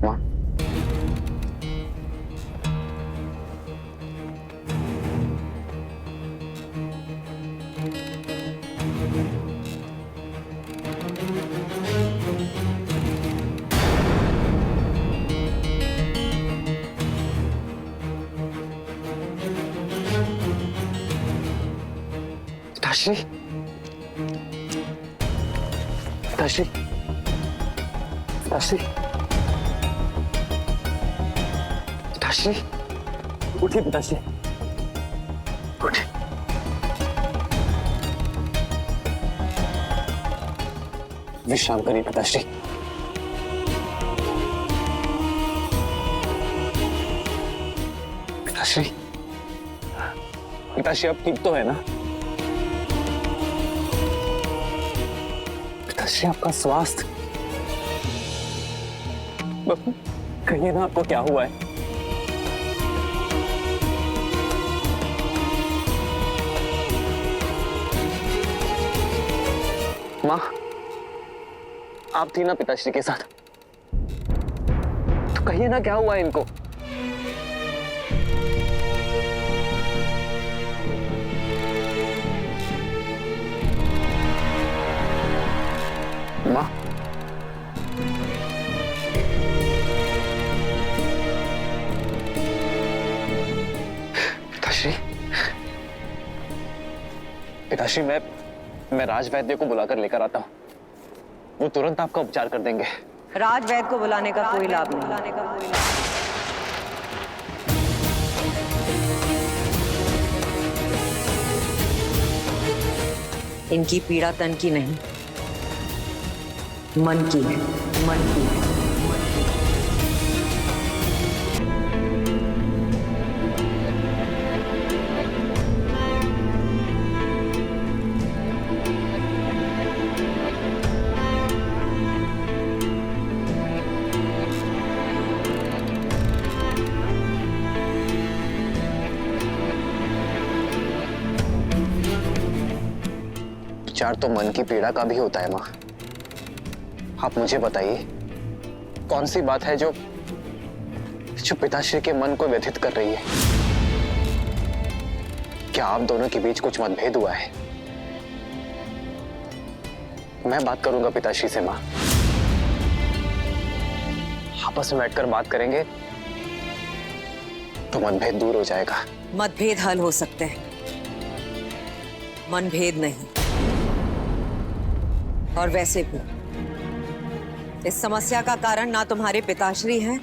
माँ, पिताश्री, पिताश्री, पिताश्री, पिताश्री, उठिए पिताश्री, उठिए। विश्राम करिए पिताश्री। पिताश्री, पिताश्री आप ठीक तो है ना? पिताश्री आपका स्वास्थ्य, कहिए ना आपको क्या हुआ है? माँ, आप थी ना पिताश्री के साथ, तो कहिए ना क्या हुआ है इनको? माँ, पिताश्री, पिताश्री मैं राज वैद्य को बुलाकर लेकर आता हूँ। वो तुरंत आपका उपचार कर देंगे। राज वैद्य को बुलाने का कोई लाभ नहीं। इनकी पीड़ा तन की नहीं, मन की है, मन की है। उपचार तो मन की पीड़ा का भी होता है माँ। आप मुझे बताइए, कौन सी बात है जो पिताश्री के मन को व्यथित कर रही है? क्या आप दोनों के बीच कुछ मतभेद हुआ है? मैं बात करूंगा पिताश्री से माँ। आपस में बैठकर बात करेंगे तो मतभेद दूर हो जाएगा। मतभेद हल हो सकते हैं, मनभेद नहीं। और वैसे भी इस समस्या का कारण ना तुम्हारे पिताश्री हैं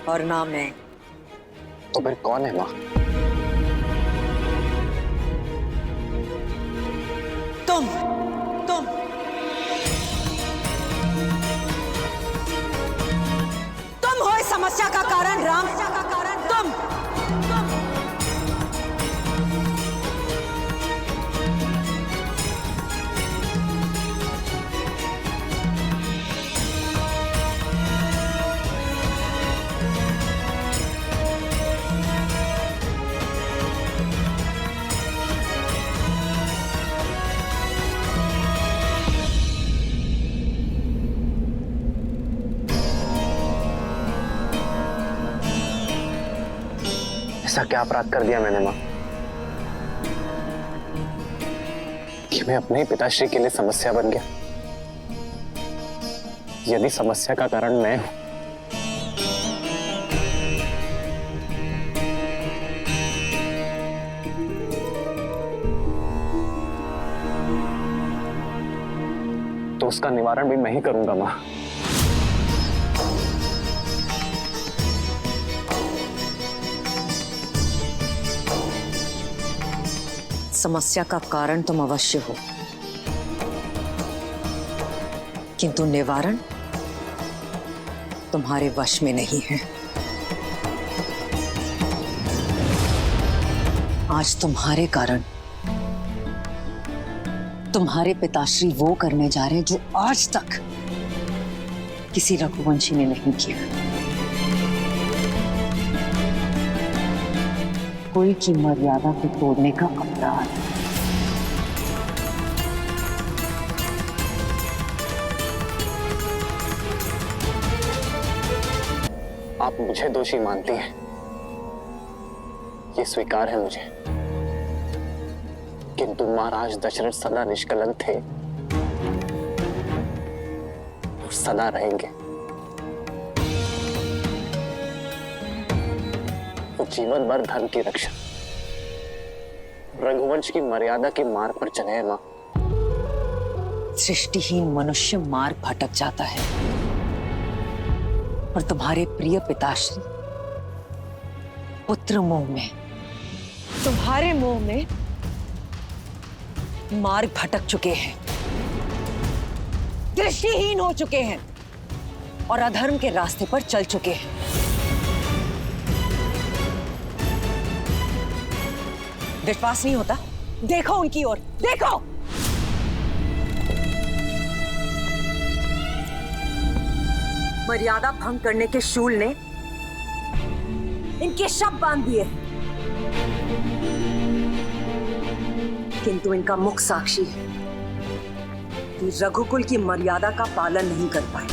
और ना मैं। तो फिर कौन है माँ? तुम हो इस समस्या का कारण राम। तुम ऐसा क्या अपराध कर दिया मैंने माँ कि मैं अपने ही पिताश्री के लिए समस्या बन गया? यदि समस्या का कारण मैं हूं, तो उसका निवारण भी मैं ही करूंगा माँ। समस्या का कारण तुम अवश्य हो, किंतु निवारण तुम्हारे वश में नहीं है। आज तुम्हारे कारण तुम्हारे पिताश्री वो करने जा रहे हैं जो आज तक किसी रघुवंशी ने नहीं किया। कोई की मर्यादा को तोड़ने का अपराध। आप मुझे दोषी मानती हैं, ये स्वीकार है मुझे, किंतु महाराज दशरथ सदा निष्कलंक थे और सदा रहेंगे। वो जीवन भर धर्म की रक्षा, रघुवंश की मर्यादा के मार्ग पर चले हैं मां। सृष्टिहीन मनुष्य मार्ग भटक जाता है और तुम्हारे प्रिय पिताश्री पुत्र मोह में, तुम्हारे मोह में मार्ग भटक चुके हैं, दृष्टिहीन हो चुके हैं और अधर्म के रास्ते पर चल चुके हैं। विश्वास नहीं होता? देखो उनकी ओर, देखो। मर्यादा भंग करने के शूल ने इनके शब बांध दिए, किंतु इनका मुख साक्षी है कि रघुकुल की मर्यादा का पालन नहीं कर पाए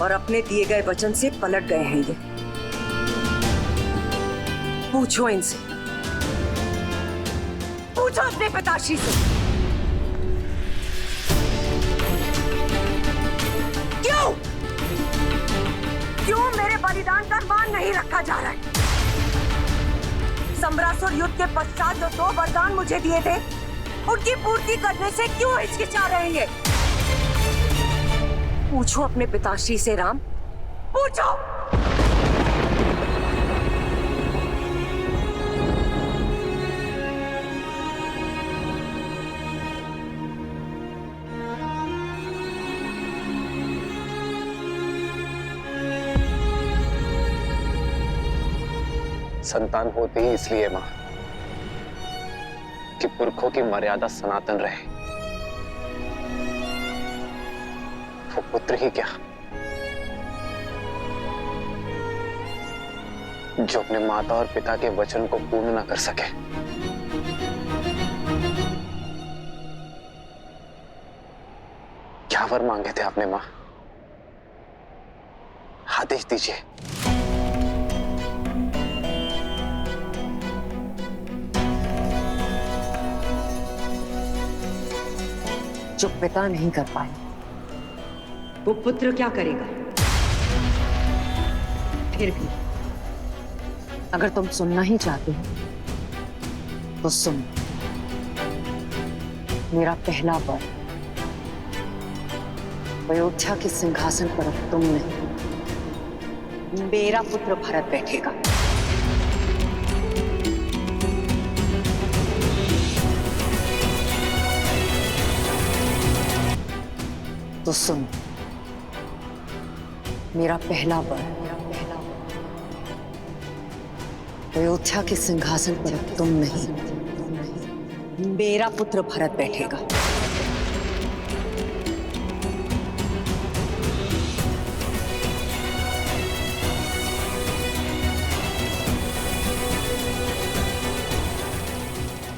और अपने दिए गए वचन से पलट गए हैं ये। पूछो इनसे, पूछो अपने पिताश्री से, क्यों मेरे बलिदान का मान नहीं रखा जा रहा है? सम्रासुर युद्ध के पश्चात जो 2 वरदान मुझे दिए थे, उनकी पूर्ति करने से क्यों हिचकिचा रहे हैं? पूछो अपने पिताश्री से राम, पूछो। संतान होते ही इसलिए मां कि पुरखों की मर्यादा सनातन रहे। वो पुत्र ही क्या, जो अपने माता और पिता के वचन को पूर्ण न कर सके। क्या वर मांगे थे आपने मां? आदेश दीजिए। जो पिता नहीं कर पाए वो पुत्र क्या करेगा? फिर भी अगर तुम सुनना ही चाहते हो तो सुन। मेरा पहला वर अयोध्या के सिंहासन पर अब तुम नहीं, मेरा पुत्र भरत बैठेगा। तो सुन, मेरा पहला वर अयोध्या के सिंहासन पर अब तुम नहीं, मेरा पुत्र भरत बैठेगा।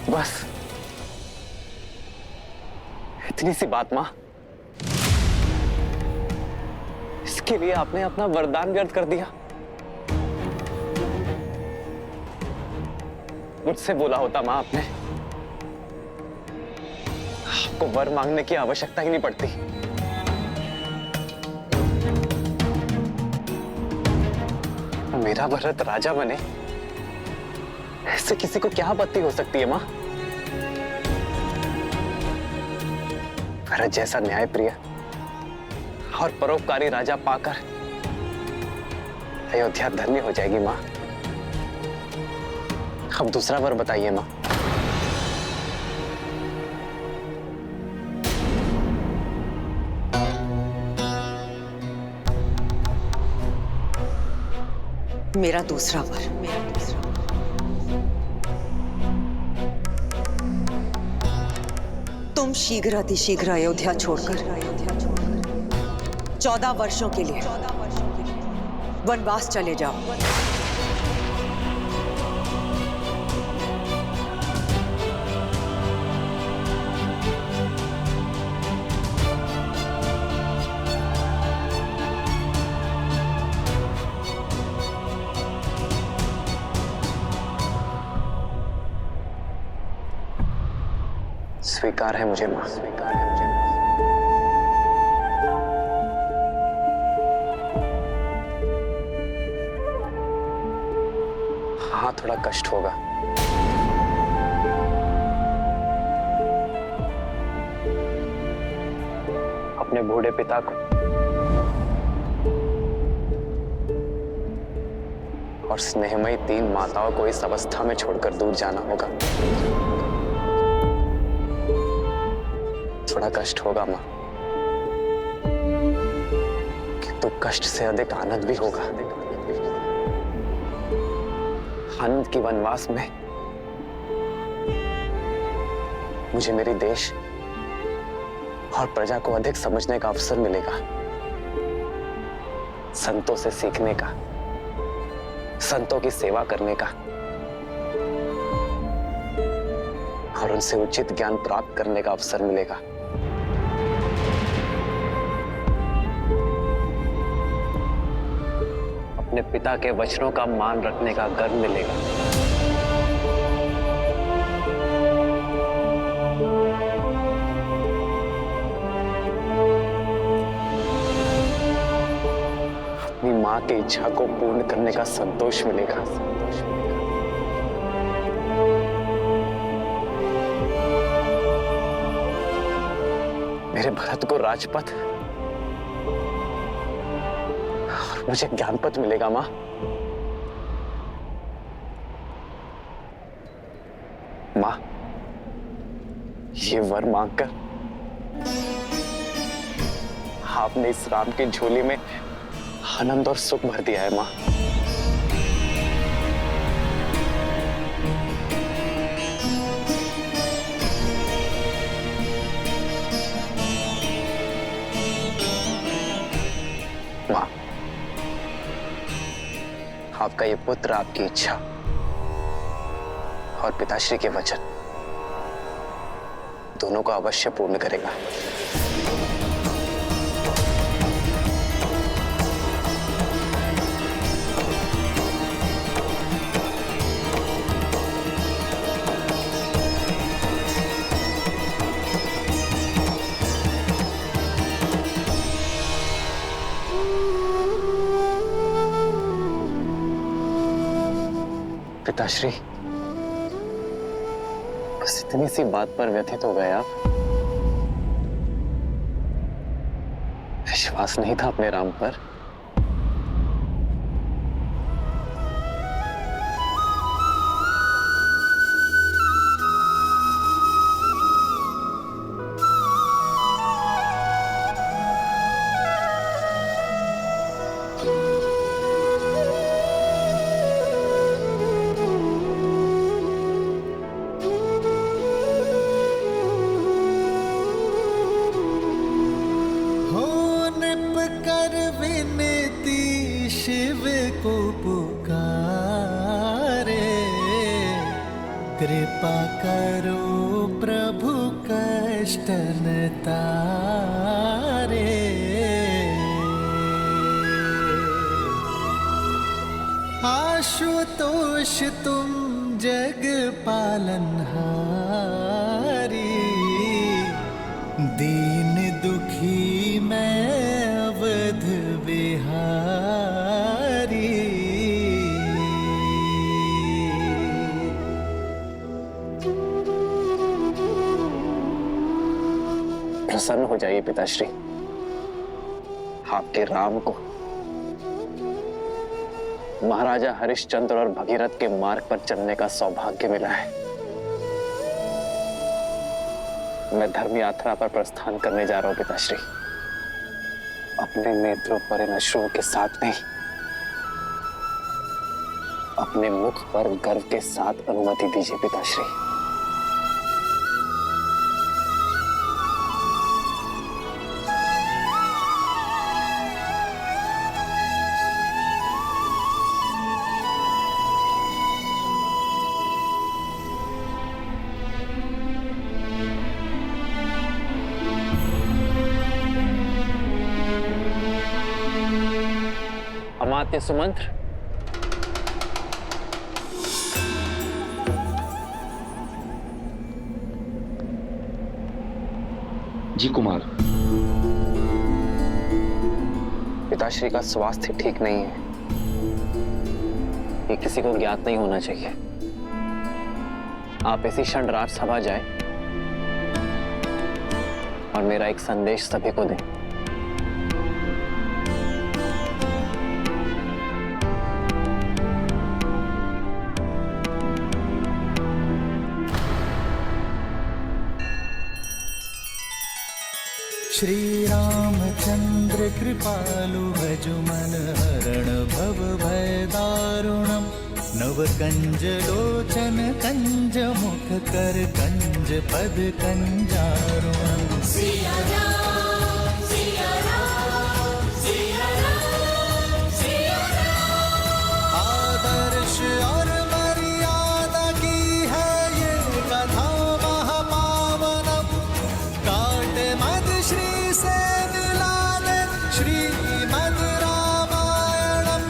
बस इतनी सी बात मां, इसके लिए आपने अपना वरदान व्यर्थ कर दिया। मुझसे बोला होता मां आपने, आपको वर मांगने की आवश्यकता ही नहीं पड़ती। मेरा भरत राजा बने, ऐसे किसी को क्या आपत्ति हो सकती है मां? भरत जैसा न्यायप्रिय और परोपकारी राजा पाकर अयोध्या धन्य हो जाएगी मां। अब दूसरा वर बताइए मां। मेरा दूसरा वर, तुम शीघ्र अतिशीघ्र अयोध्या छोड़कर 14 वर्षों के लिए वनवास चले जाओ। स्वीकार है मुझे माँ, स्वीकार है मुझे। हाँ, थोड़ा कष्ट होगा। अपने बूढ़े पिता को और स्नेहमयी 3 माताओं को इस अवस्था में छोड़कर दूर जाना होगा। थोड़ा कष्ट होगा मां, किंतु कष्ट से अधिक आनंद भी होगा। आनंद की वनवास में मुझे मेरी देश और प्रजा को अधिक समझने का अवसर मिलेगा, संतों से सीखने का, संतों की सेवा करने का और उनसे उचित ज्ञान प्राप्त करने का अवसर मिलेगा। अपने पिता के वचनों का मान रखने का गर्व मिलेगा। अपनी मां की इच्छा को पूर्ण करने का संतोष मिलेगा। मेरे भरत को राजपथ और मुझे ज्ञानपथ मिलेगा मां। मां, ये वर मांगकर आपने इस राम की झोली में आनंद और सुख भर दिया है मां। मां, आपका ये पुत्र आपकी इच्छा और पिताश्री के वचन दोनों को अवश्य पूर्ण करेगा। पिताश्री, बस इतनी सी बात पर व्यथित हो गए आप? विश्वास नहीं था अपने राम पर? को पुकारे, कृपा करो प्रभु कष्ट न तारे। आशुतोष तुम जग पालनहारी, दीन दुखी मैं अवध बिहारी। प्रसन्न हो जाइए पिताश्री, आपके राम को महाराजा हरिश्चंद्र और भगीरथ के मार्ग पर चलने का सौभाग्य मिला है। मैं धर्म यात्रा पर प्रस्थान करने जा रहा हूं पिताश्री। अपने नेत्रों पर इन अश्रुओं के साथ नहीं, अपने मुख पर गर्व के साथ अनुमति दीजिए पिताश्री। अमात्य सुमंत्र, जी कुमार। पिताश्री का स्वास्थ्य ठीक नहीं है, ये किसी को ज्ञात नहीं होना चाहिए। आप इसी क्षण राजसभा जाएं और मेरा एक संदेश सभी को दें। श्री रामचंद्र कृपालु भजुमन हरण भव भय दारुणम नव कंज लोचन कंज मुख कर कंज पद कंजारुणम। सिया राम, सिया राम, सिया राम, सिया राम। आदर्श और मर्यादा की है ये कथा महापावनम। काट मद श्री से मिला दे श्रीमद् रामायणम,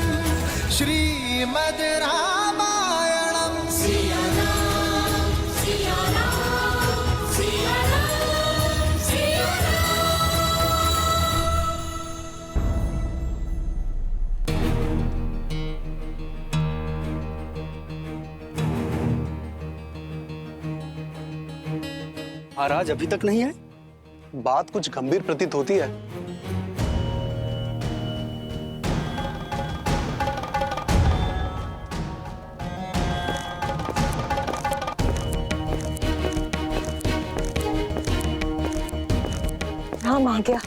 श्रीमद् रामायणम। सिया राम, सिया राम, सिया राम, सिया महाराज अभी तक नहीं आए? बात कुछ गंभीर प्रतीत होती है। राम आ गया।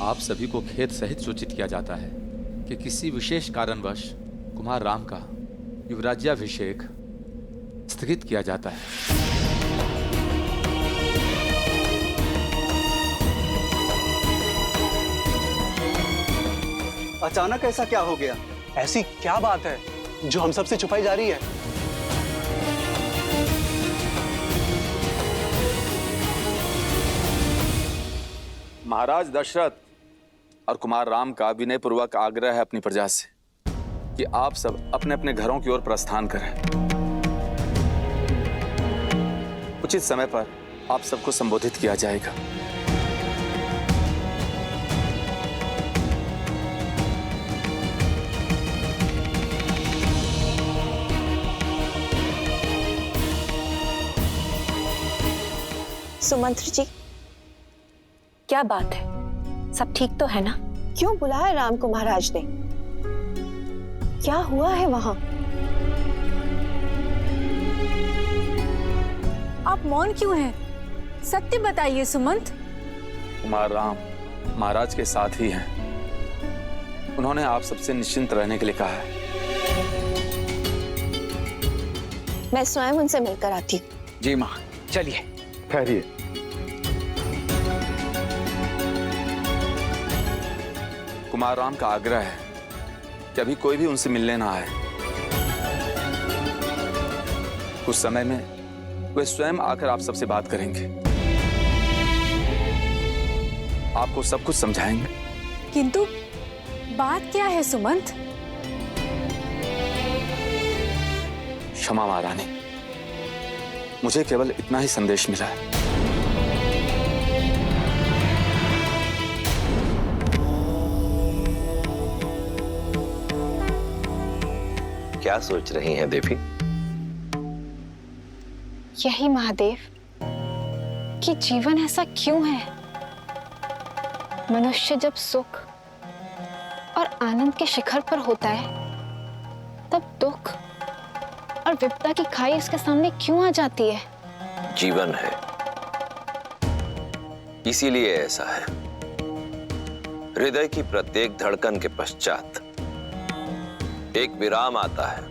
आप सभी को खेद सहित सूचित किया जाता है कि किसी विशेष कारणवश कुमार राम का युवराज्याभिषेक स्थगित किया जाता है। अचानक ऐसा क्या हो गया? ऐसी क्या बात है जो हम सबसे छुपाई जा रही है? महाराज दशरथ और कुमार राम का विनयपूर्वक आग्रह है अपनी प्रजा से कि आप सब अपने अपने घरों की ओर प्रस्थान करें। उचित समय पर आप सबको संबोधित किया जाएगा। सुमंत्र जी, क्या बात है? सब ठीक तो है ना? क्यों बुलाया राम को महाराज ने? क्या हुआ है वहां? आप मौन क्यों हैं? सत्य बताइए सुमंत। कुमार राम महाराज के साथ ही हैं। उन्होंने आप सबसे निश्चिंत रहने के लिए कहा है। मैं स्वयं उनसे मिलकर आती हूँ। जी माँ, चलिए। ठहरिए। कुमार राम का आग्रह है कि अभी कोई भी उनसे मिलने ना आए। कुछ समय में वे स्वयं आकर आप सबसे बात करेंगे, आपको सब कुछ समझाएंगे। किंतु बात क्या है सुमंत? क्षमा महारानी, मुझे केवल इतना ही संदेश मिला है। क्या सोच रही हैं देवी? यही महादेव कि जीवन ऐसा क्यों है? मनुष्य जब सुख और आनंद के शिखर पर होता है, तब दुख और विपदा की खाई इसके सामने क्यों आ जाती है? जीवन है, इसीलिए ऐसा है। हृदय की प्रत्येक धड़कन के पश्चात एक विराम आता है।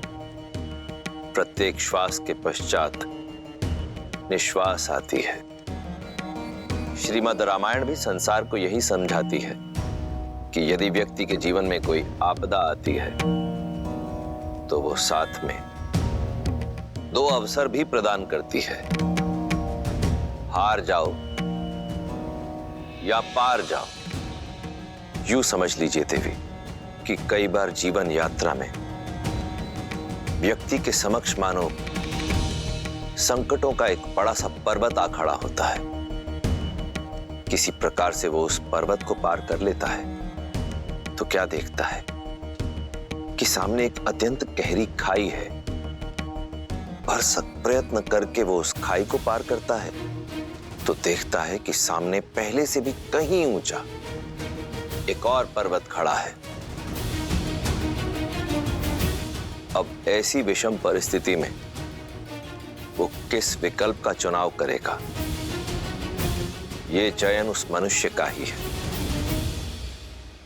प्रत्येक श्वास के पश्चात निश्वास आती है। श्रीमद् रामायण भी संसार को यही समझाती है कि यदि व्यक्ति के जीवन में कोई आपदा आती है तो वो साथ में दो अवसर भी प्रदान करती है। हार जाओ या पार जाओ। यूं समझ लीजिए देवी कि कई बार जीवन यात्रा में व्यक्ति के समक्ष मानो संकटों का एक बड़ा सा पर्वत आ खड़ा होता है। किसी प्रकार से वो उस पर्वत को पार कर लेता है तो क्या देखता है कि सामने एक अत्यंत गहरी खाई है। भरसक प्रयत्न करके वो उस खाई को पार करता है तो देखता है कि सामने पहले से भी कहीं ऊंचा एक और पर्वत खड़ा है। अब ऐसी विषम परिस्थिति में वो किस विकल्प का चुनाव करेगा, ये चयन उस मनुष्य का ही है।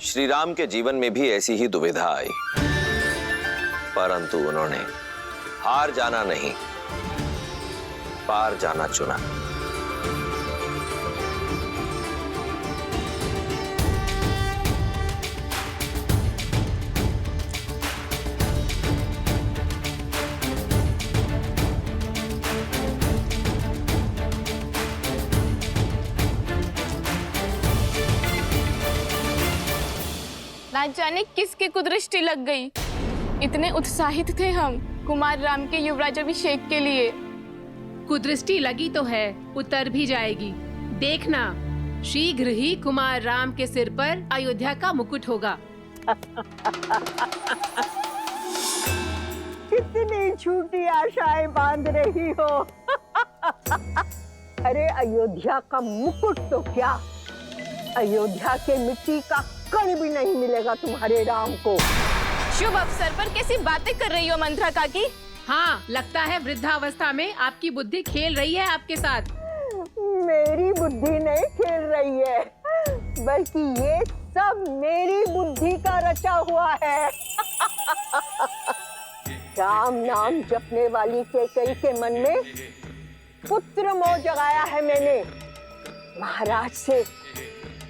श्री राम के जीवन में भी ऐसी ही दुविधा आई, परंतु उन्होंने हार जाना नहीं, पार जाना चुना। ना जाने किसकी कुदृष्टि लग गई। इतने उत्साहित थे हम कुमार राम के युवराज अभिषेक के लिए। कुदृष्टि लगी तो है, उतर भी जाएगी। देखना, शीघ्र ही कुमार राम के सिर पर अयोध्या का मुकुट होगा। कितनी झूठी आशाएं बांध रही हो। अरे अयोध्या का मुकुट तो क्या, अयोध्या के मिट्टी का कण भी नहीं मिलेगा तुम्हारे राम को। शुभ अवसर पर कैसी बातें कर रही हो मंत्रा काकी? हाँ, लगता है वृद्धावस्था में आपकी बुद्धि खेल रही है आपके साथ। मेरी बुद्धि नहीं खेल रही है, बल्कि ये सब मेरी बुद्धि का रचा हुआ है। राम नाम जपने वाली कैकेयी के मन में पुत्र मोह जगाया है मैंने। महाराज से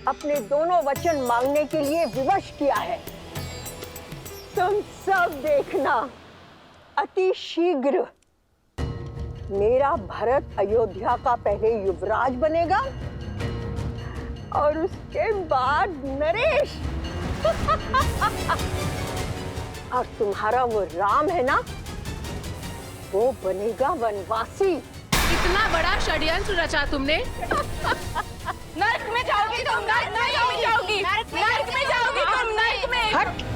अपने दोनों वचन मांगने के लिए विवश किया है। तुम सब देखना, अति शीघ्र मेरा भरत अयोध्या का पहले युवराज बनेगा और उसके बाद नरेश। और तुम्हारा वो राम है ना, वो बनेगा वनवासी। इतना बड़ा षड्यंत्र रचा तुमने। नरक में जाओगी तुम, नरक में जाओगी, नरक में जाओगी तुम, नरक में।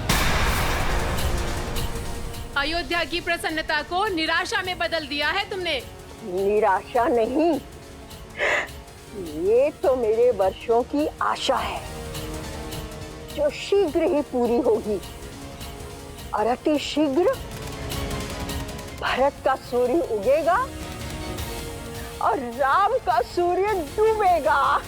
अयोध्या की प्रसन्नता को निराशा में बदल दिया है तुमने। निराशा नहीं, ये तो मेरे वर्षों की आशा है जो शीघ्र ही पूरी होगी। और अति शीघ्र भरत का सूर्य उगेगा और राम का सूर्य डूबेगा।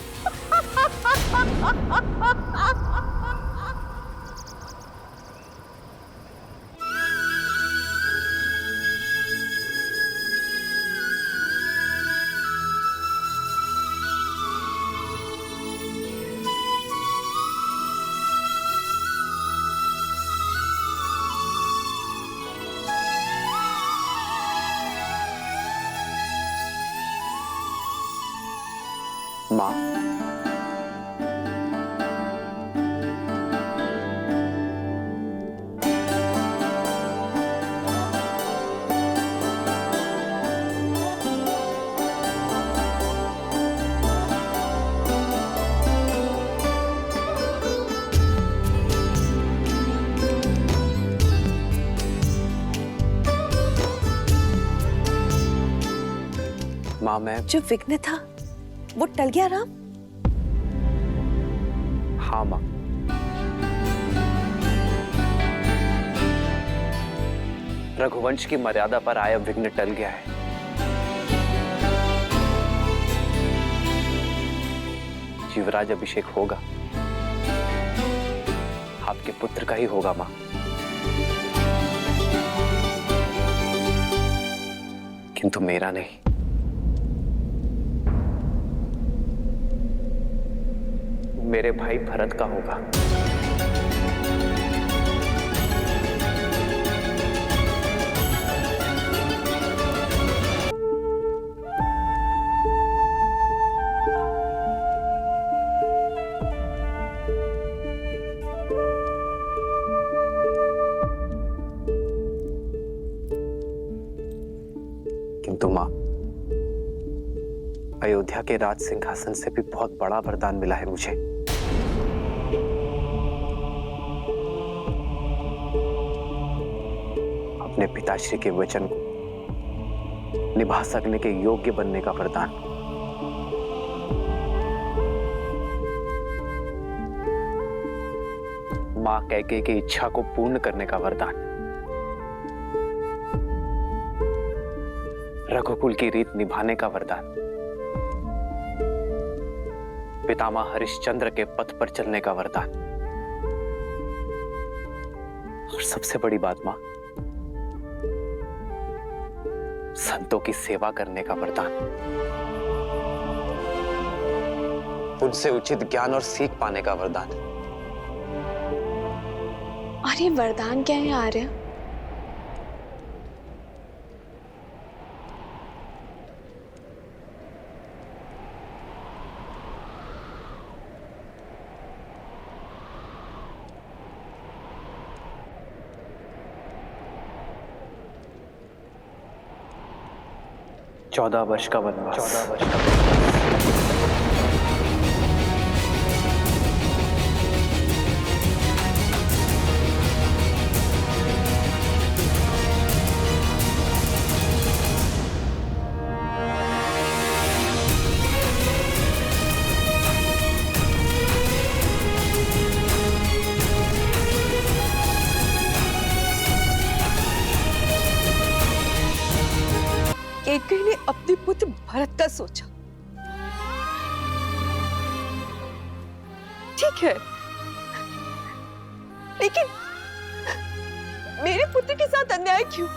माँ, माँ मैं जो विघ्न था वो टल गया राम? हाँ माँ, रघुवंश की मर्यादा पर आया विघ्न टल गया है। युवराज अभिषेक होगा, आपके पुत्र का ही होगा माँ। किंतु मेरा नहीं। मेरे भाई भरत का होगा। किंतु मां, अयोध्या के राज सिंहासन से भी बहुत बड़ा वरदान मिला है मुझे। अपने पिताश्री के वचन को निभा सकने के योग्य बनने का वरदान। मां कैकेयी की इच्छा को पूर्ण करने का वरदान। रघुकुल की रीत निभाने का वरदान। पितामह हरिश्चंद्र के पथ पर चलने का वरदान। और सबसे बड़ी बात मां, संतों की सेवा करने का वरदान। उनसे उचित ज्ञान और सीख पाने का वरदान। और ये वरदान क्या है आर्य? चौदह वर्ष का वनवास। कैकेयी ने अपने पुत्र भरत का सोचा। ठीक है, लेकिन मेरे पुत्र के साथ अन्याय क्यों?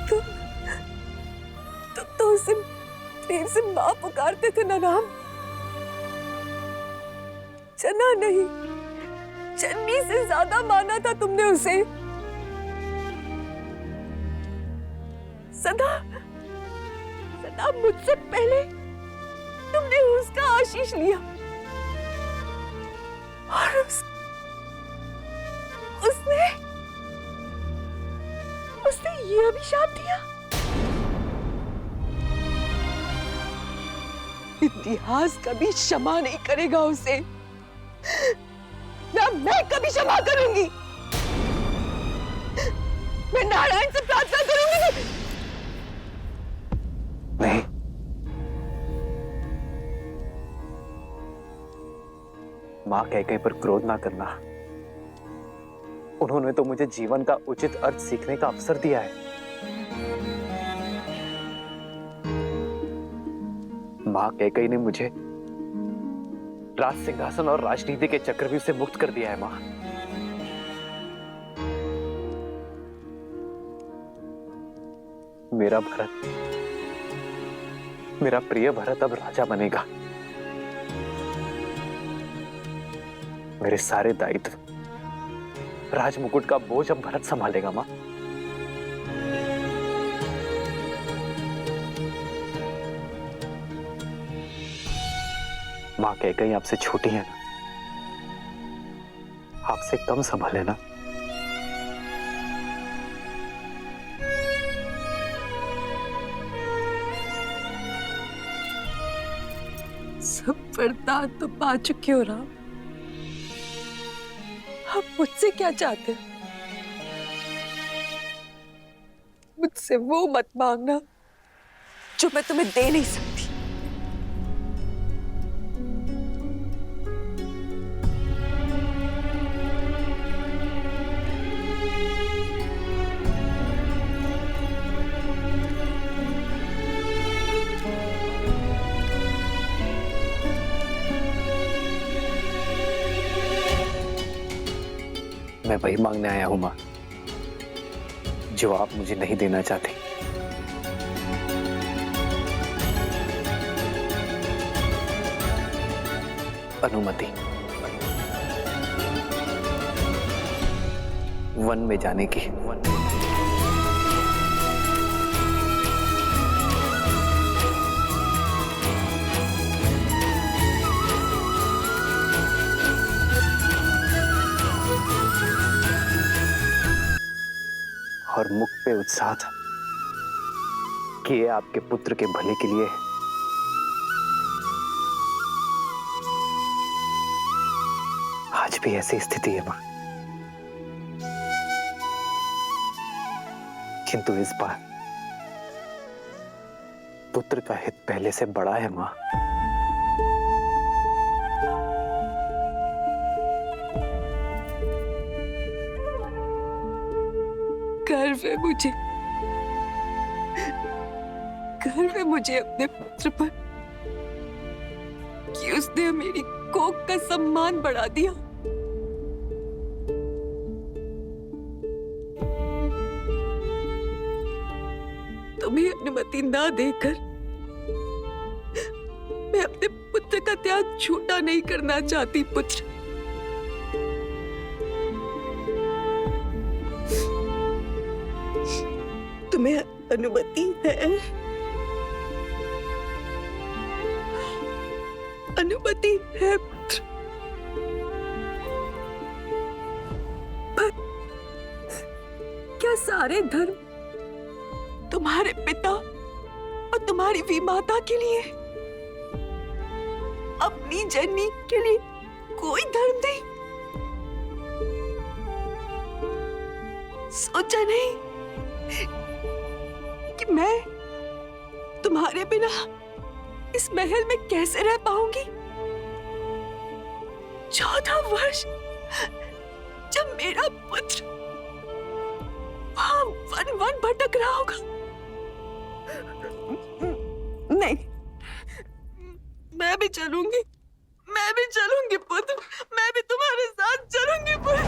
तुम तो उसे प्रेम से मां पुकारते थे ना राम? चना नहीं, चन्नी से ज्यादा माना था तुमने उसे। सदा सदा मुझसे पहले तुमने उसका आशीष लिया और उसने ये अभिशाप दिया। इतिहास कभी क्षमा नहीं करेगा उसे, ना मैं कभी क्षमा करूंगी। मैं नारायण से प्रार्थना करूंगी। नहीं, मां कैकेयी पर क्रोध ना करना। उन्होंने तो मुझे जीवन का उचित अर्थ सीखने का अवसर दिया है। मां कैकेयी ने मुझे राज सिंहासन और राजनीति के चक्रव्यूह से मुक्त कर दिया है। मां, मेरा भरत, मेरा प्रिय भरत अब राजा बनेगा। मेरे सारे दायित्व, राजमुकुट का बोझ अब भरत संभालेगा। मां, मां कैकेयी आपसे छोटी है ना, आपसे कम संभाले ना। सब वरदान तो पा चुके हो राम, आप मुझसे क्या चाहते हो? मुझसे वो मत मांगना जो मैं तुम्हें दे नहीं सकती। मैं वही मांगने आया हूं मां, जो आप मुझे नहीं देना चाहते। अनुमति, वन में जाने की। और मुख पे उत्साह था कि ये आपके पुत्र के भले के लिए है। आज भी ऐसी स्थिति है मां, किंतु इस बार पुत्र का हित पहले से बड़ा है मां। गर्व है मुझे, गर्व है मुझे अपने पुत्र पर कि उसने मेरी कोख का सम्मान बढ़ा दिया। तुम्हें अनुमति ना देकर मैं अपने पुत्र का त्याग झूठा नहीं करना चाहती पुत्र। तुम्हें अनुमति है, अनुमति है पुत्र, पर क्या सारे धर्म तुम्हारे पिता और तुम्हारी विमाता के लिए, अपनी जननी के लिए कोई धर्म नहीं? सोचा नहीं कि मैं तुम्हारे बिना इस महल में कैसे रह पाऊंगी? 14 वर्ष जब मेरा पुत्र वहां वन वन भटक रहा होगा। नहीं, मैं भी चलूंगी, मैं भी चलूंगी पुत्र, मैं भी तुम्हारे साथ चलूंगी पुत्र।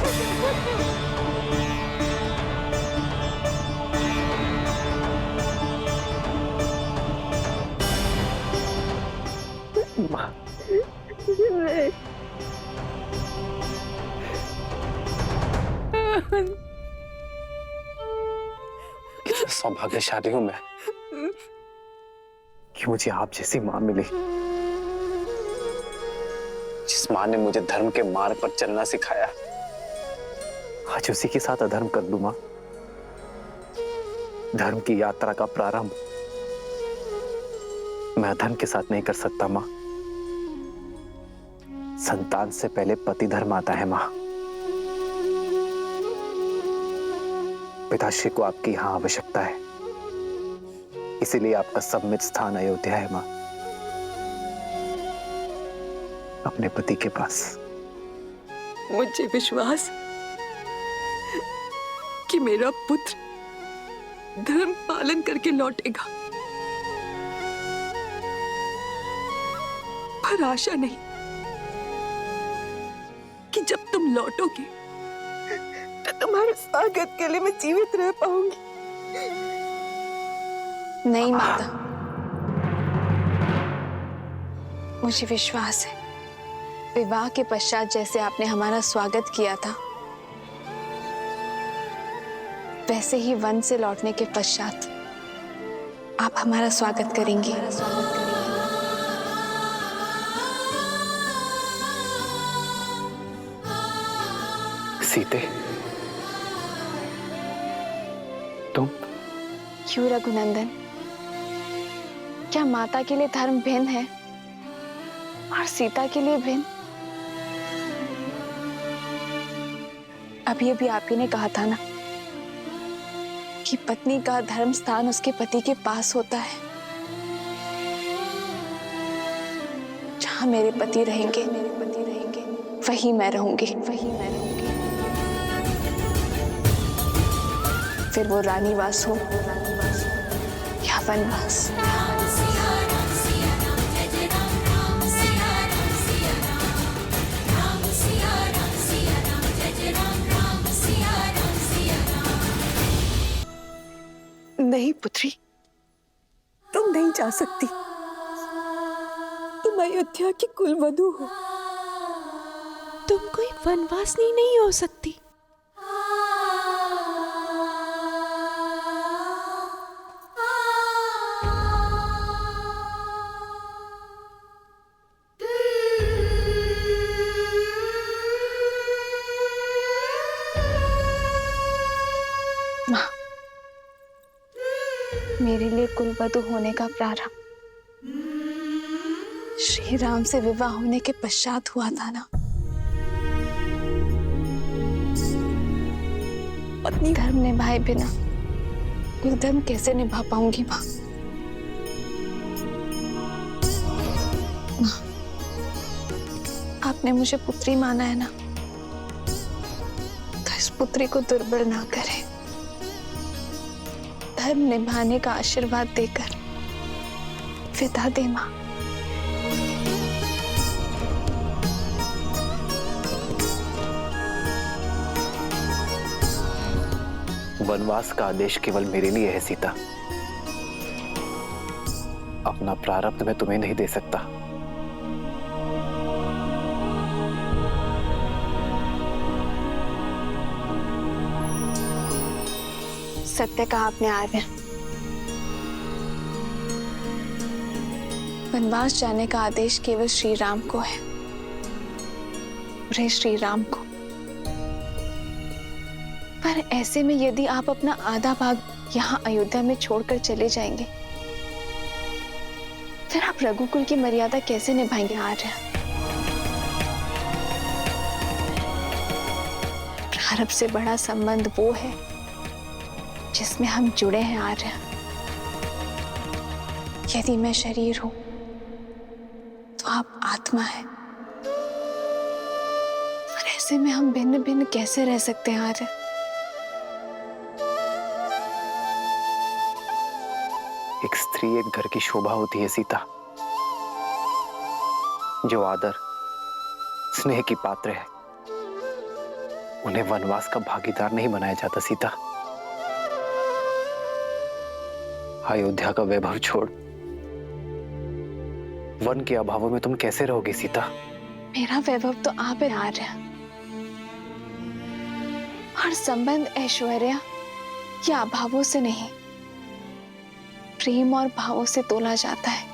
कितना सौभाग्यशाली हूं मैं कि मुझे आप जैसी मां मिली, जिस मां ने मुझे धर्म के मार्ग पर चलना सिखाया। आज उसी के साथ अधर्म कर दूं मां। धर्म की यात्रा का प्रारंभ मैं अधर्म के साथ नहीं कर सकता मां। संतान से पहले पति धर्म आता है मां। पिताश्री को आपकी यहां आवश्यकता है, इसीलिए आपका सम्मित स्थान अयोध्या है मां, अपने पति के पास। मुझे विश्वास कि मेरा पुत्र धर्म पालन करके लौटेगा, पर आशा नहीं कि जब तुम लौटोगे तो तुम्हारे स्वागत के लिए मैं जीवित रह पाऊंगी। नहीं माता, मुझे विश्वास है विवाह के पश्चात जैसे आपने हमारा स्वागत किया था, वैसे ही वन से लौटने के पश्चात आप हमारा स्वागत करेंगी। सीते, तुम? क्यों रघुनंदन, क्या माता के लिए धर्म भिन्न है और सीता के लिए भिन्न? अभी अभी आप ही ने कहा था ना कि पत्नी का धर्म स्थान उसके पति के पास होता है। जहां मेरे पति रहेंगे वहीं मैं रहूंगी। फिर वो रानीवास हो या वनवास। नहीं पुत्री, तुम नहीं जा सकती। तुम अयोध्या की कुलवधू हो, तुम कोई वनवासिनी नहीं हो सकती। मेरे लिए कुलवधू होने का प्रारंभ श्री राम से विवाह होने के पश्चात हुआ था ना। पत्नी धर्म निभाए बिना कुलधर्म कैसे निभा पाऊंगी माँ? माँ, आपने मुझे पुत्री माना है ना, तो इस पुत्री को दुर्बल ना करें। धर्म निभाने का आशीर्वाद देकर विदा दे माँ। वनवास का आदेश केवल मेरे लिए है सीता। अपना प्रारब्ध मैं तुम्हें नहीं दे सकता। सत्य कहा आपने आर्य। वनवास जाने का आदेश केवल श्री राम को है, रे श्री राम को। पर ऐसे में यदि आप अपना आधा भाग यहाँ अयोध्या में छोड़कर चले जाएंगे, फिर आप रघुकुल की मर्यादा कैसे निभाएंगे आर्य? प्रारब्ध से बड़ा संबंध वो है जिसमें हम जुड़े हैं आर्य। यदि मैं शरीर हूं तो आप आत्मा है, और ऐसे में हम भिन्न भिन्न कैसे रह सकते हैं आर्य? एक स्त्री एक घर की शोभा होती है सीता, जो आदर स्नेह की पात्र है। उन्हें वनवास का भागीदार नहीं बनाया जाता सीता। अयोध्या का वैभव छोड़ वन के अभावों में तुम कैसे रहोगी सीता? मेरा वैभव तो आप है आर्य। हर संबंध ऐश्वर्य या अभावों से नहीं, प्रेम और भावों से तोला जाता है।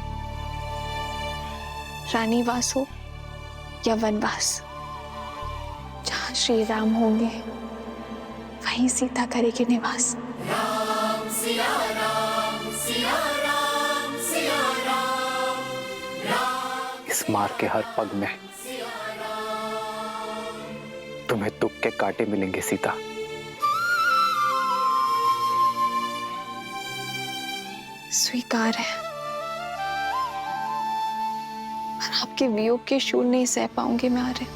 रानी वास हो या वनवास, जहां श्री राम होंगे वहीं सीता करेगी निवास। राम सिया राम सिया राम सिया राम राम। इस मार्ग के हर पग में तुम्हें दुख के कांटे मिलेंगे सीता। स्वीकार है, पर आपके वियोग के शूल नहीं सह पाऊंगी मैं आर्य।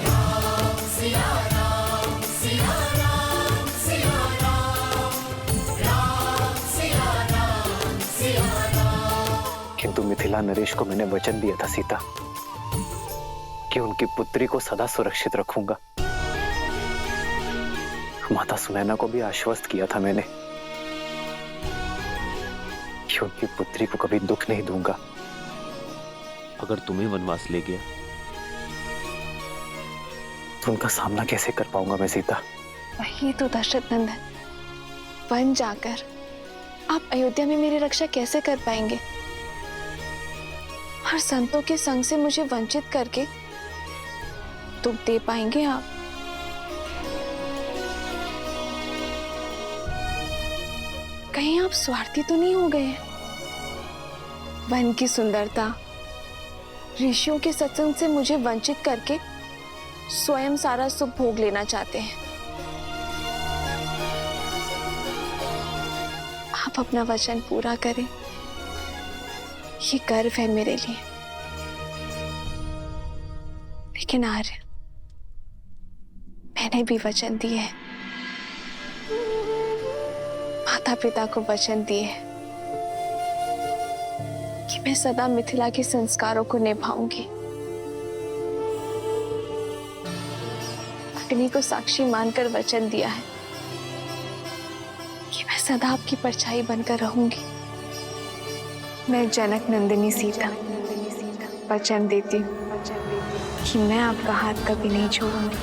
राम सिया राम सिया राम सिया राम राम सिया राम सिया राम। किंतु मिथिला नरेश को मैंने वचन दिया था सीता कि उनकी पुत्री को सदा सुरक्षित रखूंगा। माता सुनैना को भी आश्वस्त किया था मैंने कि उनकी पुत्री को कभी दुख नहीं दूंगा। अगर तुम्हें वनवास ले गया तो उनका सामना कैसे कर पाऊंगा मैं सीता? वही तो दशरथ नंदन, वन जाकर आप अयोध्या में मेरी रक्षा कैसे कर पाएंगे? हर संतों के संग से मुझे वंचित करके दुख दे पाएंगे आप? कहीं आप स्वार्थी तो नहीं हो गए? वन की सुंदरता, ऋषियों के सत्संग से मुझे वंचित करके स्वयं सारा सुख भोग लेना चाहते हैं। आप अपना वचन पूरा करें, ये गर्व है मेरे लिए। लेकिन आर्य, मैंने भी वचन दिए है, माता पिता को वचन दिए है कि मैं सदा मिथिला के संस्कारों को निभाऊंगी। अग्नि को साक्षी मानकर वचन दिया है कि मैं सदा आपकी परछाई बनकर रहूंगी। मैं जनक नंदिनी सीता वचन देती हूँ कि मैं आपका हाथ कभी नहीं छोड़ूंगी।